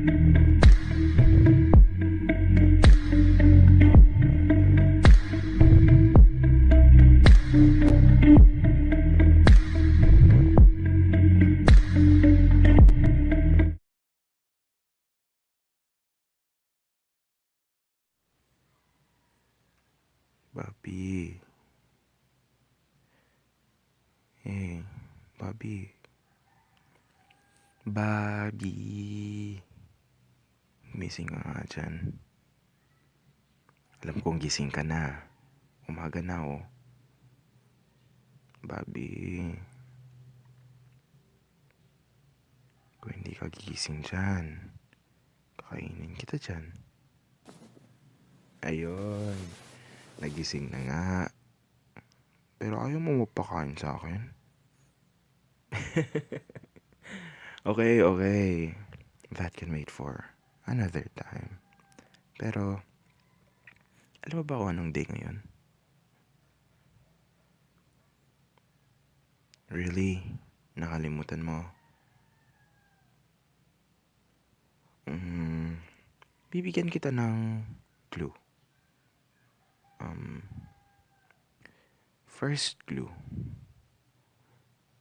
Bobby. Hey, Bobby. Bobby. Missing ka nga dyan. Alam kong gising ka na. Umaga na oh. Bobby. Kung hindi ka gigising dyan, kakainin kita dyan. Ayun. Nagising na nga. Pero ayaw mo mapakain sa akin. Okay. That can wait for another time. Pero, alam mo ba kung anong day ngayon? Really? Nakalimutan mo? Bibigyan kita ng clue. First clue.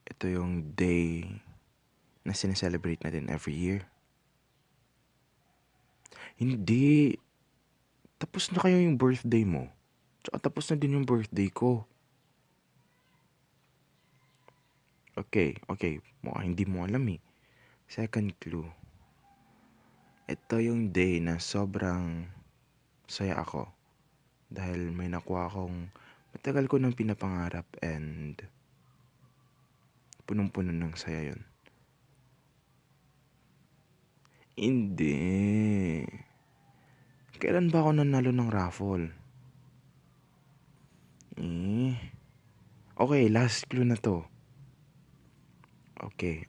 Ito yung day na sineselebrate natin every year. Hindi. Tapos na kayo yung birthday mo. Tsaka tapos na din yung birthday ko. Okay. Mukhang hindi mo alam eh. Second clue. Ito yung day na sobrang saya ako. Dahil may nakuha akong matagal ko nang pinapangarap and punong-puno ng saya yun. Hindi. Kailan ba ako nanalo ng raffle? Okay, last clue na to. Okay,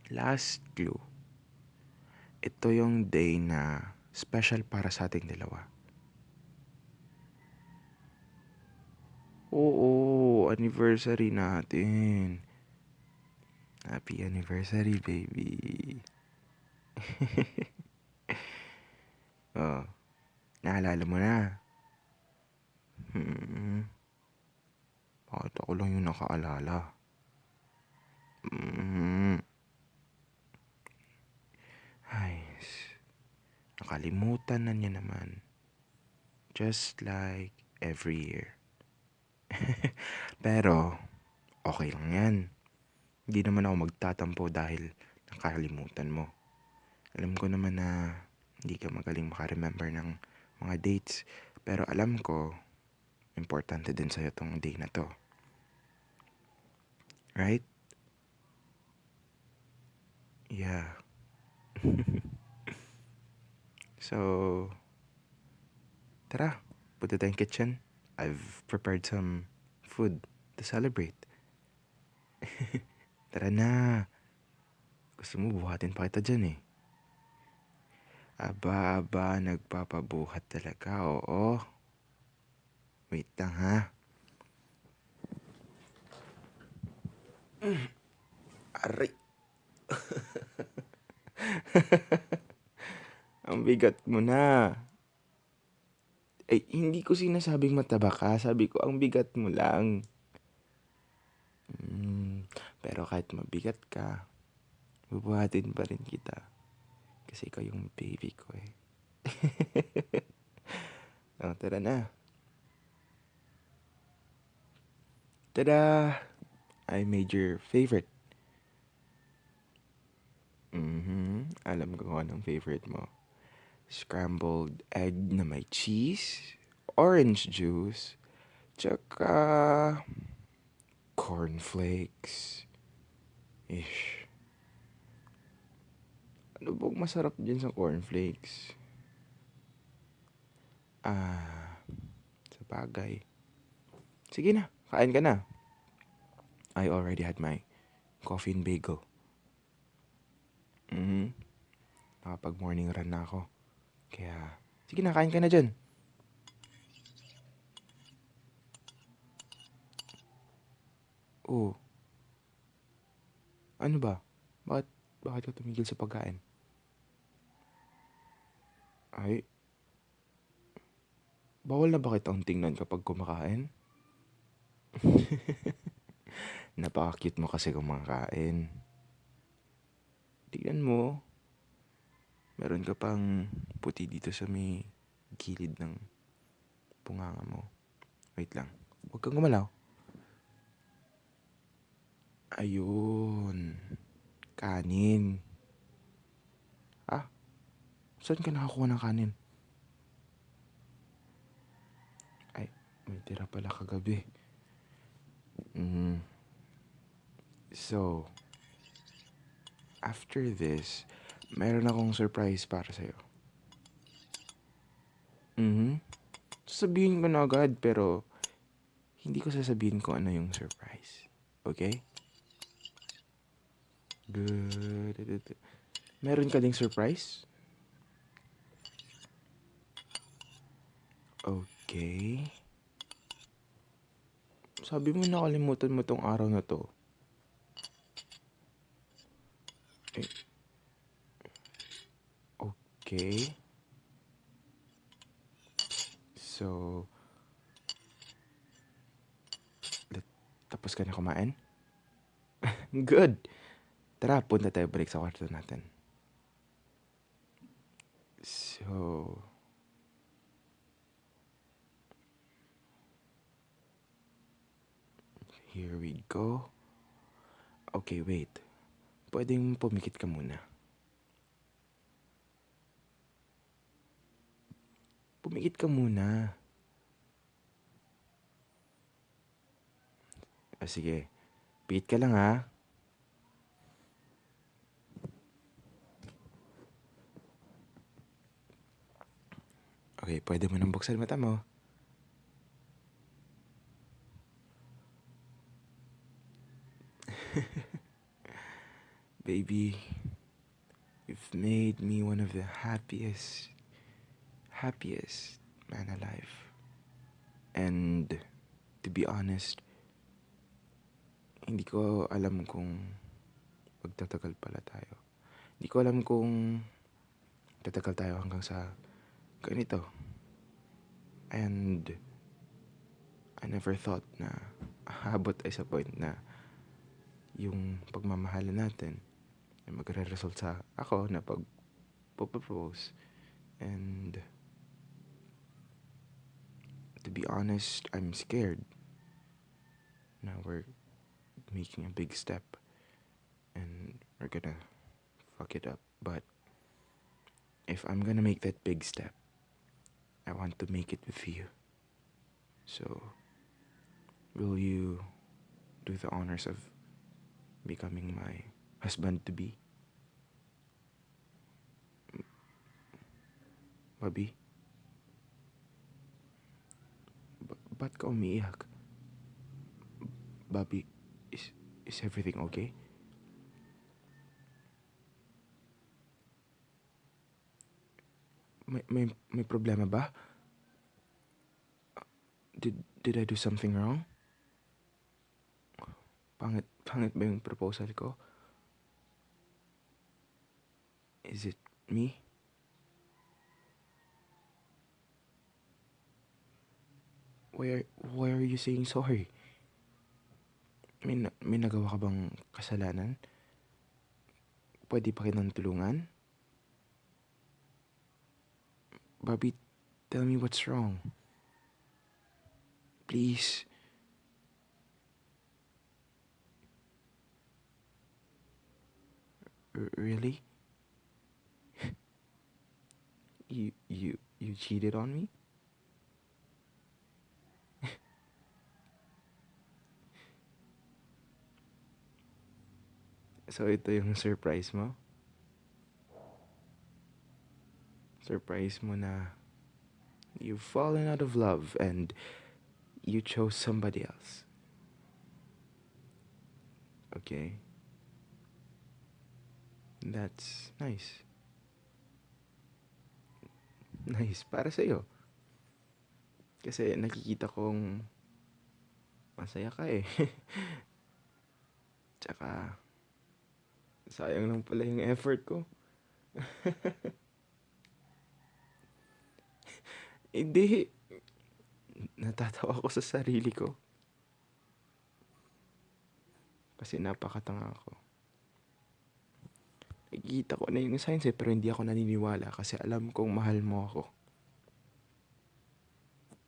last clue. Ito yung day na special para sa ating dalawa. Oo, anniversary natin. Happy anniversary, baby. Oh, naalala mo na. Bakit ako lang yung nakaalala? Ay, nakalimutan na niya naman. Just like every year. Pero, okay lang yan. Hindi naman ako magtatampo dahil nakalimutan mo. Alam ko naman na hindi ka magaling makaremember ng mga dates. Pero alam ko, importante din sa'yo tong day na to. Right? Yeah. So, tara, punta tayong kitchen. I've prepared some food to celebrate. Tara na. Gusto mo buhatin pa kita dyan eh. Aba, nagpapabuhat talaga, oo. Wait lang ha. Aray. Ang bigat mo na. Eh, hindi ko sinasabing mataba ka. Sabi ko, ang bigat mo lang. Pero kahit mabigat ka, bubuhatin pa rin kita. Kasi ikaw yung baby ko eh. Oh, tara na. Tada! I made your favorite. Alam ko kung anong favorite mo. Scrambled egg na may cheese, orange juice, tsaka cornflakes. Ish. Ano bang masarap dyan sa cornflakes? Sa bagay. Sige na, kain ka na. I already had my coffee and bagel. Nakapag-morning run na ako. Kaya, sige na, kain ka na dyan. Oh. Ano ba? Bakit ka tumigil sa pagkain? Ay, bawal na ba kitang tingnan kapag kumakain? Napaka-cute mo kasi kumakain. Tignan mo, meron ka pang puti dito sa may gilid ng bunganga mo. Wait lang, huwag kang gumalaw. Ayun, kanin. Ah, saan ka nakakuha ng kanin? Ay, may tira pala kagabi. Mm, so, after this, meron akong surprise para sa'yo. Mhm. Sasabihin ko na agad pero hindi ko sasabihin kung ano yung surprise. Okay? Good. Meron ka ding surprise? Okay. Sabi mo nakalimutan mo tong araw na to. Eh, okay. So, tapos ka na kumain? Good. Tara, punta tayo balik sa kwarto natin. So, here we go. Okay, wait. Pwedeng pumikit ka muna. Pumikit ka muna. Sige. Pikit ka lang ha. Okay, pwede mo nang buksan mata mo. Baby, you've made me one of the happiest man alive. And to be honest, hindi ko alam kung magtatagal pala tayo. Hindi ko alam kung tatagal tayo hanggang sa ganito. And I never thought na aabot ay sa point na yung pagmamahalan natin ay magre-result sa ako na pag-propose. And to be honest, I'm scared. Now we're making a big step and we're gonna fuck it up. But if I'm gonna make that big step, I want to make it with you. So, will you do the honors of becoming my husband-to-be? Bobby? Ba't ka umiiyak? Bobby, is everything okay? May problema ba? Did I do something wrong? Pangit ba yung proposal ko? Is it me? Why are you saying sorry? May nagawa ka bang kasalanan? Pwede pa kitang tulungan? Bobby, tell me what's wrong. Please. Really? You cheated on me? So ito yung surprise mo? Surprise mo na you've fallen out of love and you chose somebody else. Okay. That's nice. Nice para sa'yo. Kasi nakikita kong masaya ka eh. Tsaka, sayang lang pala yung effort ko. Hindi, natatawa ako sa sarili ko. Kasi napakatanga ko. Nakikita ko na yung signs pero hindi ako naniniwala kasi alam kong mahal mo ako.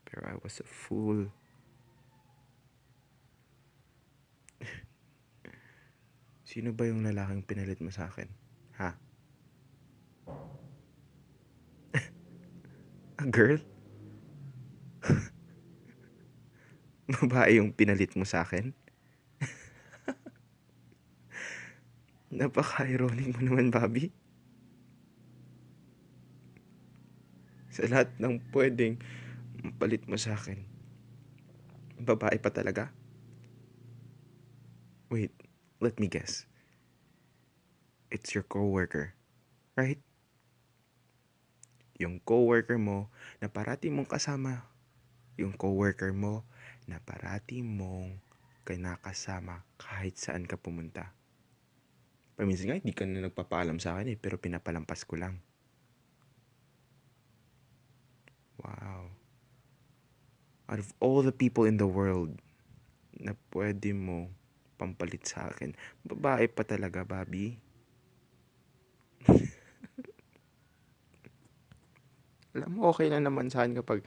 Pero I was a fool. Sino ba yung lalaking pinalit mo sa akin? Ha? A girl? Babae yung pinalit mo sa akin? Napaka-ironic mo naman, Bobby. Sa lahat ng pwedeng mapalit mo sa akin, babae pa talaga? Wait, let me guess. It's your coworker, right? Yung coworker mo na parati mong kasama. Yung coworker mo na parati mong kinakasama kahit saan ka pumunta. Paminsan nga, hindi ka na nagpapaalam sa akin pero pinapalampas ko lang. Wow. Out of all the people in the world na pwede mo pampalit sa akin, babae pa talaga, Bobby. Alam mo, okay lang naman sa akin kapag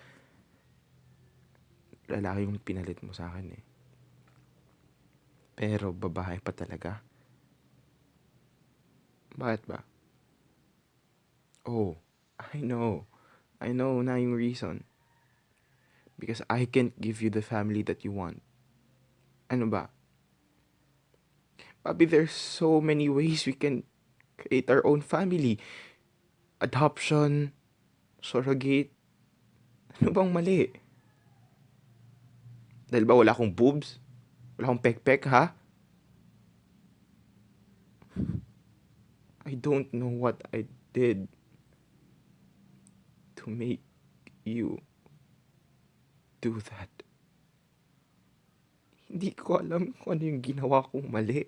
lalaki yung pinalit mo sa akin . Pero babae pa talaga. Bakit ba? Oh, I know. I know na yung reason. Because I can't give you the family that you want. Ano ba? Bobby, there's so many ways we can create our own family. Adoption, surrogate. Ano bang mali? Dahil ba wala akong boobs? Wala akong pek-pek, ha? I don't know what I did to make you do that. Hindi ko alam kung ano yung ginawa kong mali.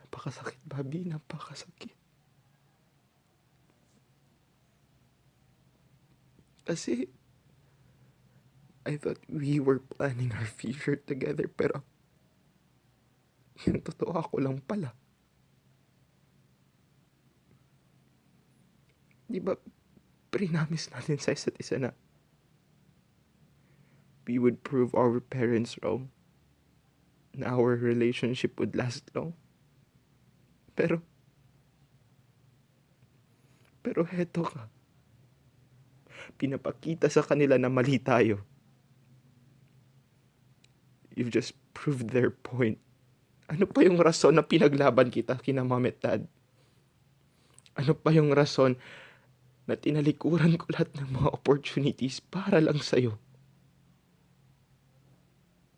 Napakasakit, Bobby. Napakasakit. Kasi I thought we were planning our future together pero yung totoo ako lang pala. Di ba prinamis natin sa isa't isa na we would prove our parents wrong, na our relationship would last long? Pero heto ka. Pinapakita sa kanila na mali tayo. You've just proved their point. Ano pa yung rason na pinaglaban kita kina mom at dad? Ano pa yung rason na tinalikuran ko lahat ng mga opportunities para lang sa'yo?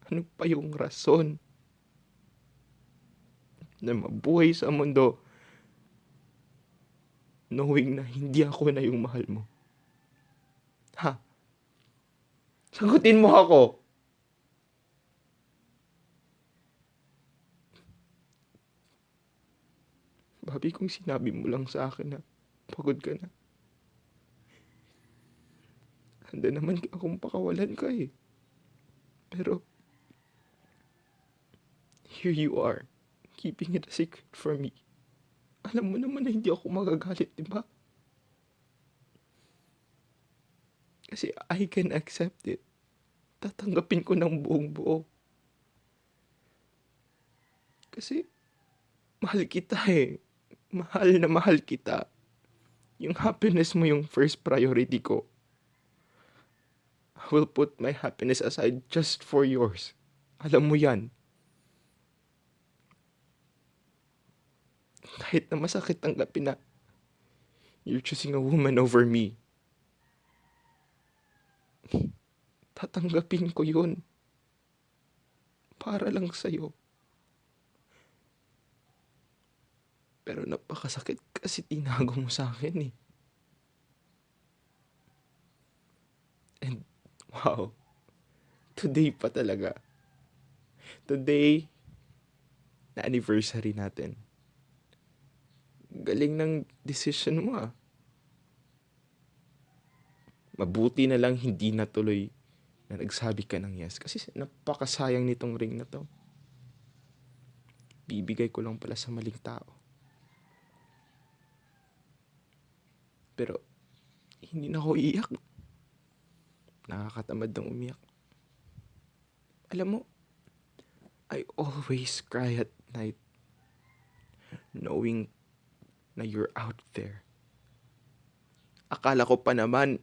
Ano pa yung rason na mabuhay sa mundo knowing na hindi ako na yung mahal mo? Ha? Sagutin mo ako! Bobby, kung sinabi mo lang sa akin na pagod ka na, handa naman akong pakawalan ka . Pero, here you are, keeping it a secret for me. Alam mo naman na hindi ako magagalit, di ba? Kasi I can accept it. Tatanggapin ko ng buong buo. Kasi, mahal kita . Mahal na mahal kita. Yung happiness mo yung first priority ko. I will put my happiness aside just for yours. Alam mo yan. Kahit na masakit tanggapin na you're choosing a woman over me, tatanggapin ko yun. Para lang sa'yo. Pero napakasakit kasi tinago mo sa akin . And wow, today pa talaga. Today, na anniversary natin. Galing ng decision mo . Mabuti na lang hindi natuloy na nagsabi ka ng yes. Kasi napakasayang nitong ring na to. Bibigay ko lang pala sa maling tao. Pero hindi na ako iiyak. Nakakatamad ng umiyak. Alam mo, I always cry at night knowing na you're out there. Akala ko pa naman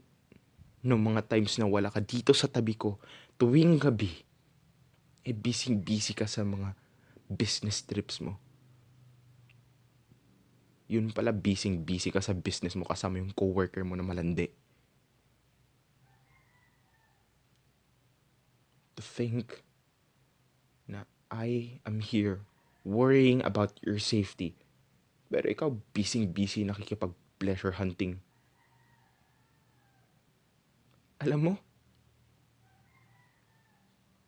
noong mga times na wala ka dito sa tabi ko tuwing gabi, busy-busy ka sa mga business trips mo. Yun pala, busy-busy ka sa business mo kasama yung coworker mo na malandi. To think na I am here worrying about your safety. Pero ikaw, busy-busy nakikipag-pleasure hunting. Alam mo,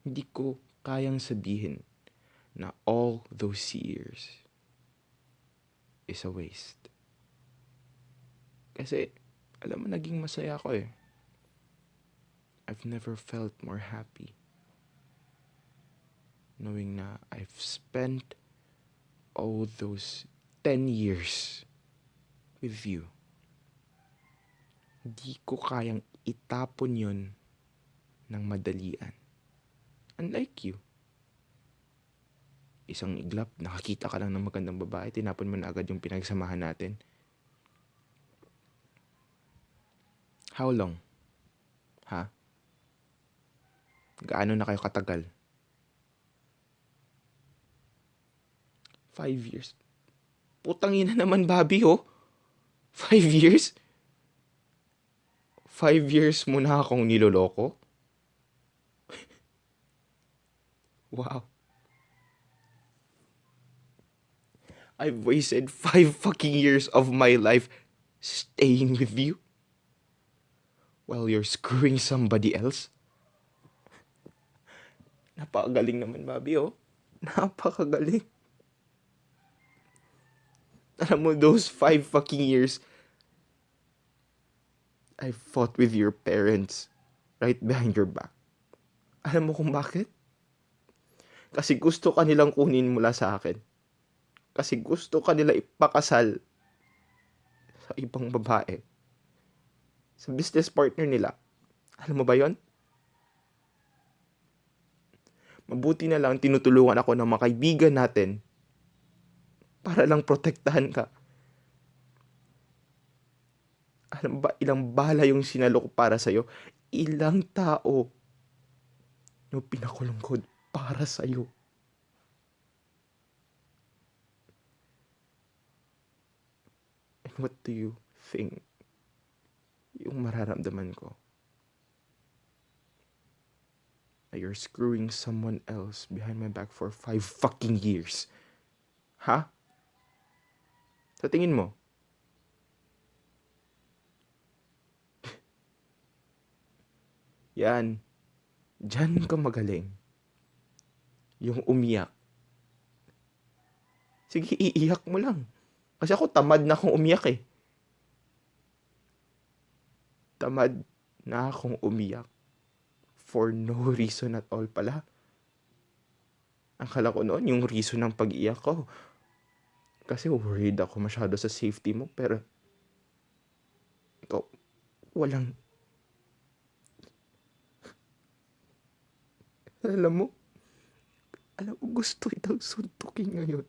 hindi ko kayang sabihin na all those years is a waste. Kasi, alam mo, naging masaya ako eh. I've never felt more happy knowing na I've spent all those 10 years with you. Hindi ko kayang itapon yon ng madalian. Unlike you. Isang iglap, nakakita ka lang ng magandang babae, tinapon mo na agad yung pinagsamahan natin. How long? Ha? Gaano na kayo katagal? 5 years. Putang ina naman, Bobby, oh. 5 years? 5 years mo na akong niloloko? Wow. I've wasted 5 fucking years of my life staying with you while you're screwing somebody else. Napakagaling naman, Bobby, oh. Napakagaling. Alam mo, those 5 fucking years, I fought with your parents right behind your back. Alam mo kung bakit? Kasi gusto ka nilang kunin mula sa akin. Kasi gusto ka nila ipakasal sa ibang babae. Sa business partner nila. Alam mo ba yon? Mabuti na lang tinutulungan ako ng mga kaibigan natin para lang protektahan ka. Alam ba, ilang bala yung sinalo ko para sa'yo? Ilang tao yung pinakulong ko para sa'yo? And what do you think yung mararamdaman ko? Na you're screwing someone else behind my back for 5 fucking years. Ha? Sa tingin mo? Yan. Diyan ka magaling. Yung umiyak. Sige, iiyak mo lang. Kasi ako tamad na akong umiyak eh. Tamad na akong umiyak. For no reason at all pala. Akala ko noon yung reason ng pag-iyak ko. Kasi worried ako masyado sa safety mo. Pero ikaw, walang... Alam mo, gusto itang suntukin ngayon.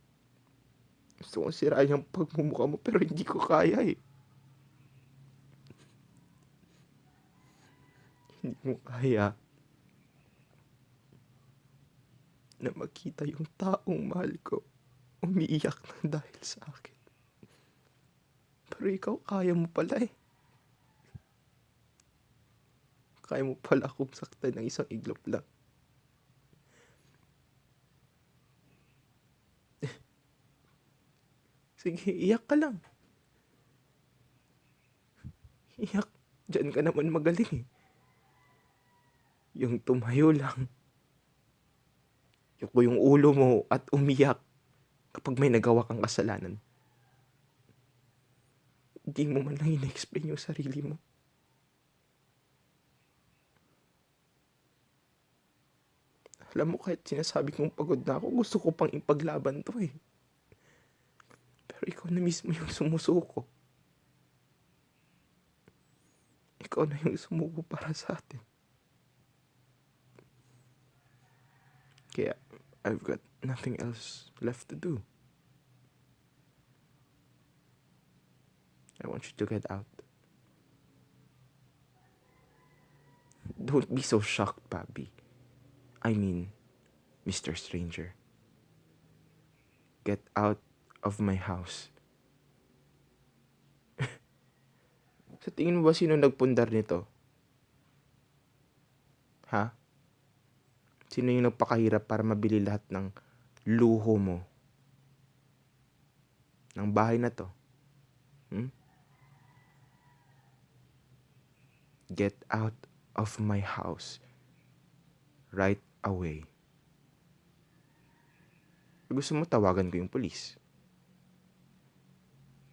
Gusto kong sirain yung pagmumukha mo pero hindi ko kaya eh. Hindi mo kaya na makita yung taong mahal ko umiiyak ng dahil sa akin. Pero ikaw, kaya mo pala eh. Kaya mo pala akong saktan ng isang iglap lang. Sige, iyak ka lang. Iyak. Diyan ka naman magaling eh. Yung tumayo lang. Yung ulo mo at umiyak kapag may nagawa kang kasalanan. Hindi mo man lang ina-explain yung sarili mo. Alam mo, kahit sinasabi kong pagod na ako, gusto ko pang ipaglaban to eh. Pero ikaw na mismo yung sumusuko. Ikaw na yung sumuko para sa atin. Kaya, I've got nothing else left to do. I want you to get out. Don't be so shocked, Bobby. I mean, Mr. Stranger. Get out of my house. Sa tingin mo ba sino nagpundar nito? Ha? Sino yung nagpakahirap para mabili lahat ng luho mo? Ng bahay na to? Hmm? Get out of my house. Right away. Gusto mo tawagan ko yung police?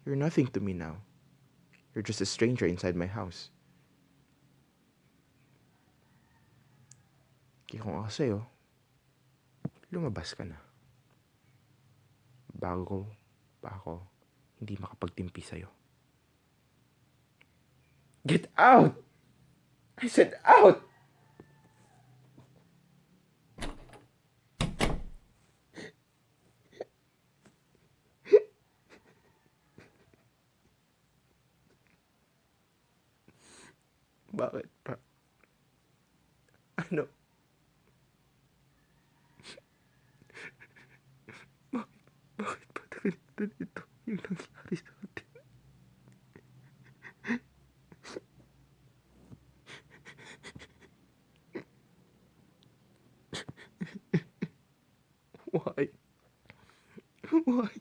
You're nothing to me now. You're just a stranger inside my house. Kaya kung ako sa'yo, lumabas ka na. Bago pa ako hindi makapagtimpi sa'yo. Get out! I said out! Bakit pa? Ano? Bakit pa ganito yung nangyari sa atin? Why? Why?